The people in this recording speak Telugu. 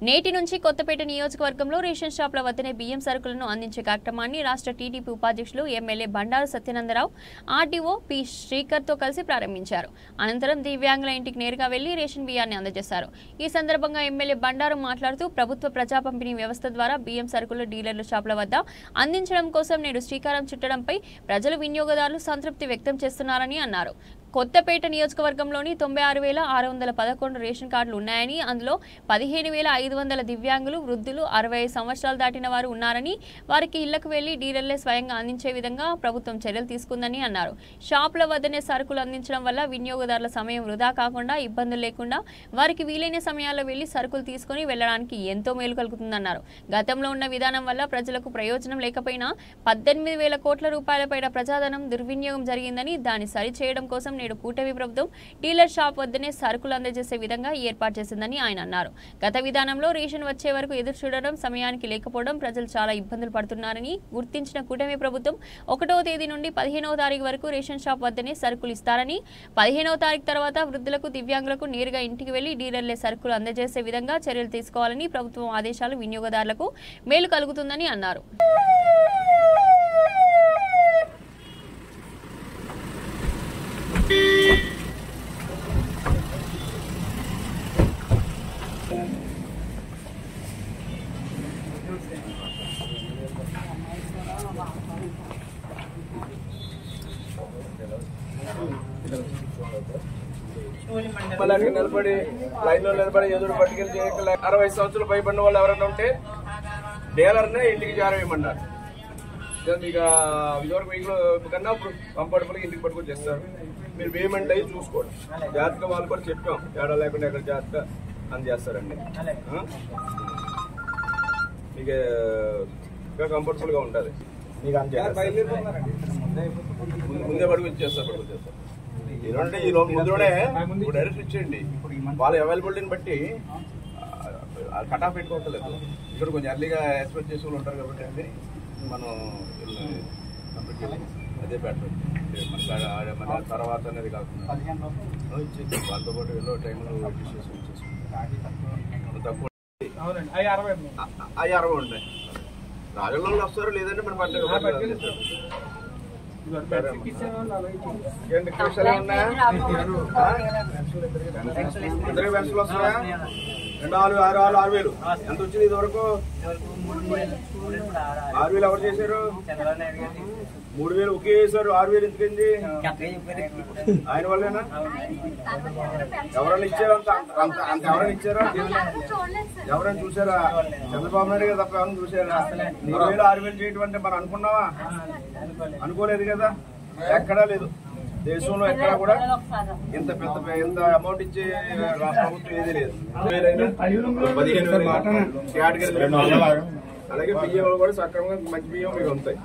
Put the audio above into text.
నేటి నుంచి కొత్తపేట నియోజకవర్గంలో రేషన్ షాపుల వద్దనే బియ్యం సరుకులను అందించే కార్యక్రమాన్ని రాష్ట్ర టీడీపీ ఉపాధ్యక్షులు MLA Bandaru Satyanandarao RDO P శ్రీకర్తో కలిసి ప్రారంభించారు. అనంతరం దివ్యాంగుల ఇంటికి నేరుగా వెళ్లి రేషన్ బియ్యాన్ని అందజేశారు. ఈ సందర్భంగా ఎమ్మెల్యే బండారు మాట్లాడుతూ ప్రభుత్వ ప్రజా పంపిణీ వ్యవస్థ ద్వారా బియ్యం సరుకులు డీలర్ల షాపుల వద్ద అందించడం కోసం నేడు శ్రీకారం చుట్టడంపై ప్రజలు వినియోగదారులు సంతృప్తి వ్యక్తం చేస్తున్నారని అన్నారు. కొత్తపేట నియోజకవర్గంలోని 96,611 రేషన్ కార్డులు ఉన్నాయని, అందులో 15,500 దివ్యాంగులు, వృద్ధులు, 65 సంవత్సరాలు దాటిన వారు ఉన్నారని, వారికి ఇళ్లకు వెళ్లి డీలర్లే స్వయంగా అందించే విధంగా ప్రభుత్వం చర్యలు తీసుకుందని అన్నారు. షాపుల వద్దనే సరుకులు అందించడం వల్ల వినియోగదారుల సమయం వృధా కాకుండా, ఇబ్బందులు లేకుండా వారికి వీలైన సమయాల్లో వెళ్లి సరుకులు తీసుకుని వెళ్లడానికి ఎంతో మేలు కలుగుతుందన్నారు. గతంలో ఉన్న విధానం వల్ల ప్రజలకు ప్రయోజనం లేకపోయినా 18,000 కోట్ల రూపాయల పైన ప్రజాధనం దుర్వినియోగం జరిగిందని, దాన్ని సరిచేయడం కోసం నేడు కూటమి ప్రభుత్వం డీలర్ షాప్ వద్దనే సరుకులు అందజేసే విధంగా ఏర్పాటు చేసిందని ఆయన అన్నారు. గత విధానంలో రేషన్ వచ్చే వరకు ఎదురు చూడడం, సమయానికి లేకపోవడం ప్రజలు చాలా ఇబ్బందులు పడుతున్నారని గుర్తించిన కూటమి ప్రభుత్వం 1వ తేదీ నుండి 15వ తారీఖు వరకు రేషన్ షాప్ వద్దనే సరుకులు ఇస్తారని, 15వ తారీఖు తర్వాత వృద్ధులకు, దివ్యాంగులకు నేరుగా ఇంటికి వెళ్లి డీలర్లే సరుకులు అందజేసే విధంగా చర్యలు తీసుకోవాలని ప్రభుత్వం ఆదేశాలు వినియోగదారులకు మేలు కలుగుతుందని అన్నారు. నిలబడి లైన్ లో నిలబడి ఎదురు పట్టుకెళ్ళి 60 సంవత్సరాలు పైబడిన వాళ్ళు ఎవరైనా ఉంటే డీలర్నే ఇంటికి చేరవేయమన్నారు. మీకు ఇదివరకు మీకు కన్నా ఇప్పుడు కంఫర్టబుల్ గా ఇంటికి పట్టుకొని చేస్తారు. మీరు పేమెంట్ అయ్యి చూసుకోండి. జాగ్రత్తగా వాళ్ళు కూడా చెప్పాం, తేడా లేకుండా ఎక్కడ జాగ్రత్తగా అందజేస్తారండి. మీకు ఇంకా కంఫర్టబుల్ గా ఉంటుంది. మీకు ముందే పడుకు ఇచ్చేస్తారు. ఏంటంటే ఈ ముందులోనే డైరెక్ట్ ఇచ్చేయండి. వాళ్ళ అవైలబిలిటీని బట్టి కట్ ఆఫ్ పెట్టుకోవట్లేదు. ఇక్కడ కొంచెం ఎర్లీగా ఎక్స్పెక్ట్ చేసే వాళ్ళు ఉంటారు కాబట్టి అండి మనం కంప్లీట్ చేయాలి. అదే బెటర్. మన తర్వాత అనేది కాకుండా ఇచ్చేసి వాళ్ళతో పాటు ఎన్నో టైంలో ఇచ్చేసుకుంటాం. తక్కువ 60 ఉన్నాయి. రాజంలో వస్తారు, లేదంటే మన పండుగ ఇద్దరికి పెన్షన్లు వస్తున్నాయా? 2, 6, 6,000 ఎంత వచ్చింది ఇది వరకు? 6,000 ఎవరు చేశారు? 3,000 ఒకే చేశారు. 6,000 ఎందుకండి? ఆయన వాళ్ళేనా? ఎవరైనా ఇచ్చారా? అంత ఎవరైనా ఇచ్చారా? ఎవరైనా చూసారా? చంద్రబాబు నాయుడు గారు తప్ప ఎవరైనా చూసారా? 3,000 6,000 చేయటం అంటే మనం అనుకున్నావా? అనుకోలేదు కదా. ఎక్కడా లేదు దేశంలో, ఎక్కడా కూడా ఇంత అమౌంట్ ఇచ్చే రాష్ట్ర ప్రభుత్వం ఏదీ లేదు. 15,000 అలాగే బియ్యం కూడా సక్రమంగా మంచి బియ్యం మీకు ఉంటాయి.